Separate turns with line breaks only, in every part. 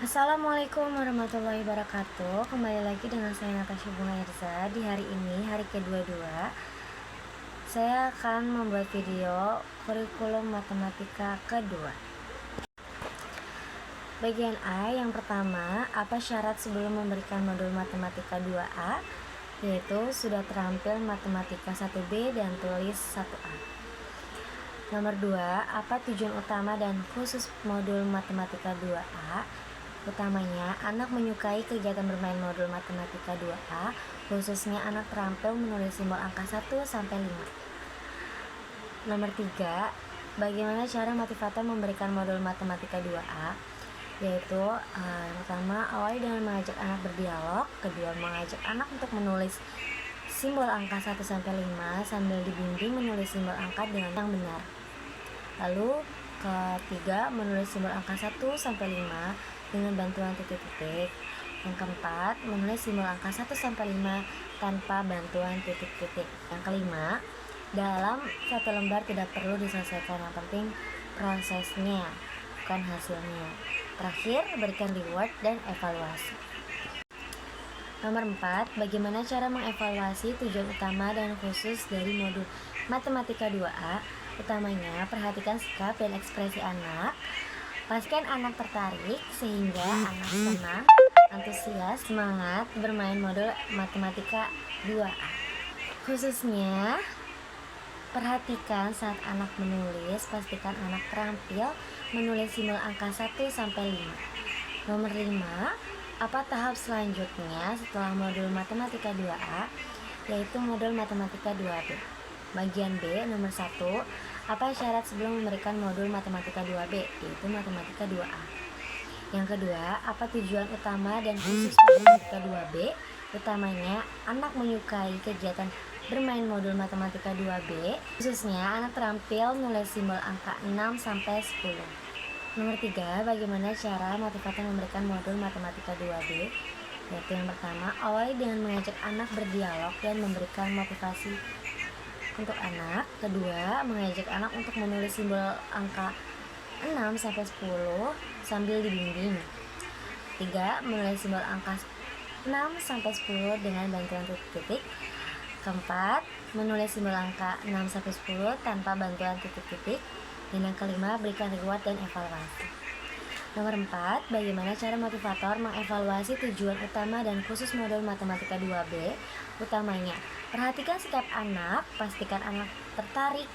Assalamualaikum warahmatullahi wabarakatuh. Kembali lagi dengan saya Natasha Bunga Irza. Di hari ini, hari ke-22, saya akan membuat video kurikulum matematika kedua. Bagian A yang pertama, apa syarat sebelum memberikan modul matematika 2A? Yaitu sudah terampil matematika 1B dan tulis 1A. Nomor 2, apa tujuan utama dan khusus modul matematika 2A? Utamanya, anak menyukai kegiatan bermain modul matematika 2A, khususnya anak terampil menulis simbol angka 1 sampai 5. Nomor 3, bagaimana cara motivator memberikan modul matematika 2A? Yaitu yang pertama, awali dengan mengajak anak berdialog. Kedua, mengajak anak untuk menulis simbol angka 1 sampai 5 sambil dibimbing menulis simbol angka dengan yang benar. Lalu ketiga, menulis simbol angka 1 sampai 5 dengan bantuan titik-titik. Yang keempat, menulis simbol angka 1 sampai 5 tanpa bantuan titik-titik. Yang kelima, dalam satu lembar tidak perlu diselesaikan, yang penting prosesnya, bukan hasilnya. Terakhir, berikan reward dan evaluasi. Nomor 4, bagaimana cara mengevaluasi tujuan utama dan khusus dari modul matematika 2A? Utamanya, perhatikan sikap dan ekspresi anak. Pastikan anak tertarik sehingga anak senang, antusias, semangat bermain modul matematika 2A. Khususnya, perhatikan saat anak menulis, pastikan anak terampil menulis simbol angka 1 sampai 5. Nomor 5, apa tahap selanjutnya setelah modul matematika 2A? Yaitu modul matematika 2B. Bagian B, nomor 1, apa syarat sebelum memberikan modul matematika 2B? Yaitu matematika 2A. Yang kedua, apa tujuan utama dan khusus matematika 2B? Utamanya, anak menyukai kegiatan bermain modul matematika 2B, khususnya anak terampil menulis simbol angka 6 sampai 10. Nomor 3, bagaimana cara motivator memberikan modul matematika 2B? Yaitu yang pertama, awali dengan mengajak anak berdialog dan memberikan motivasi untuk anak. Kedua, mengajak anak untuk menulis simbol angka 6 sampai 10 sambil dibimbing. 3, menulis simbol angka 6 sampai 10 dengan bantuan titik-titik. Keempat, menulis simbol angka 6 sampai 10 tanpa bantuan titik-titik. Dan yang kelima, berikan reward dan evaluasi. Nomor 4, bagaimana cara motivator mengevaluasi tujuan utama dan khusus modul matematika 2B? Utamanya, perhatikan sikap anak, pastikan anak tertarik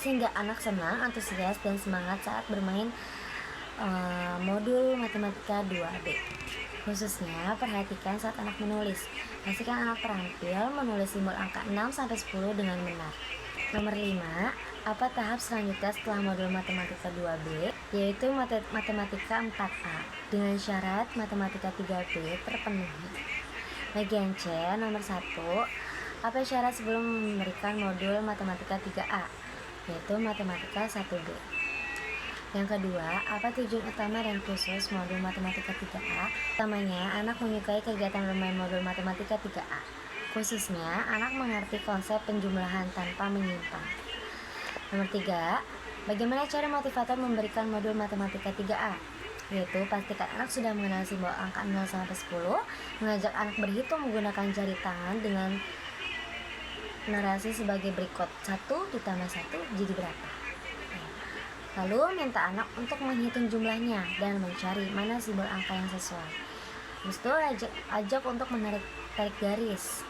sehingga anak senang, antusias, dan semangat saat bermain modul matematika 2B. Khususnya, perhatikan saat anak menulis, pastikan anak terampil menulis simbol angka 6 sampai 10 dengan benar. Nomor 5, apa tahap selanjutnya setelah modul matematika 2B? Yaitu matematika 4A dengan syarat matematika 3B terpenuhi. Bagian C, nomor 1, apa syarat sebelum memberikan modul matematika 3A? Yaitu matematika 1B. Yang kedua, apa tujuan utama dan khusus modul matematika 3A? Utamanya, anak menyukai kegiatan bermain modul matematika 3A. Khususnya, anak mengerti konsep penjumlahan tanpa menyimpang. Nomor 3, bagaimana cara motivator memberikan modul matematika 3A? Yaitu pastikan anak sudah mengenal simbol angka 0 sampai 10, mengajak anak berhitung menggunakan jari tangan dengan narasi sebagai berikut. 1 ditambah 1 jadi berapa? Lalu minta anak untuk menghitung jumlahnya dan mencari mana simbol angka yang sesuai. Habis itu ajak untuk tarik garis.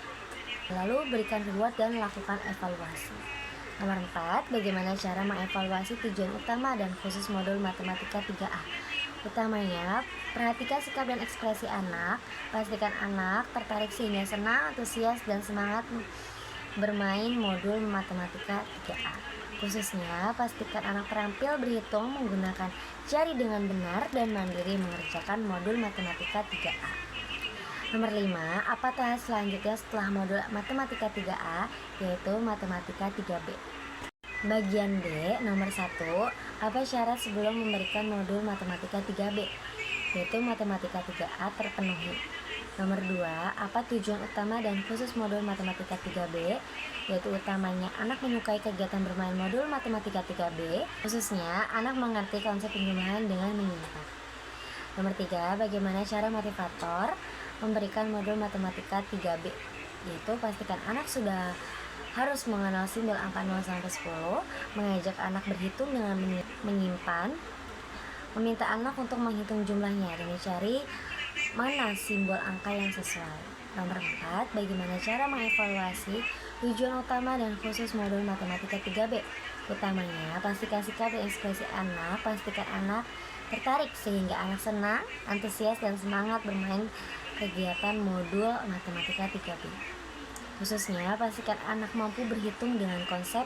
Lalu berikan reward dan lakukan evaluasi. Nomor 4, bagaimana cara mengevaluasi tujuan utama dan khusus modul matematika 3A? Utamanya, perhatikan sikap dan ekspresi anak, pastikan anak tertarik sehingga senang, antusias, dan semangat bermain modul matematika 3A. Khususnya, pastikan anak terampil berhitung menggunakan jari dengan benar dan mandiri mengerjakan modul matematika 3A. Nomor 5, apa tahap selanjutnya setelah modul matematika 3A? Yaitu matematika 3B. Bagian D, nomor 1, apa syarat sebelum memberikan modul matematika 3B? Yaitu matematika 3A terpenuhi. Nomor 2, apa tujuan utama dan khusus modul matematika 3B? Yaitu utamanya anak menyukai kegiatan bermain modul matematika 3B, khususnya anak mengerti konsep penjumlahan dengan menyimpang. Nomor 3, bagaimana cara motivator memberikan modul matematika 3B? Yaitu pastikan anak sudah harus mengenal simbol angka 0 sampai 10, mengajak anak berhitung dengan menyimpan, meminta anak untuk menghitung jumlahnya dan mencari mana simbol angka yang sesuai. Nomor 4, bagaimana cara mengevaluasi tujuan utama dan khusus modul matematika 3B? Utamanya, pastikan sikap dan ekspresi anak, pastikan anak tertarik sehingga anak senang, antusias, dan semangat bermain kegiatan modul matematika 3B. Khususnya, pastikan anak mampu berhitung dengan konsep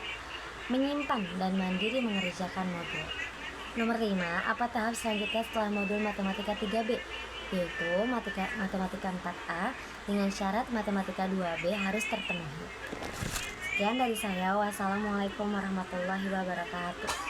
menyimpan dan mandiri mengerjakan modul. Nomor 5, apa tahap selanjutnya setelah modul matematika 3B? Yaitu matematika 4A dengan syarat matematika 2B harus terpenuhi. Sekian dari saya. Wassalamualaikum warahmatullahi wabarakatuh.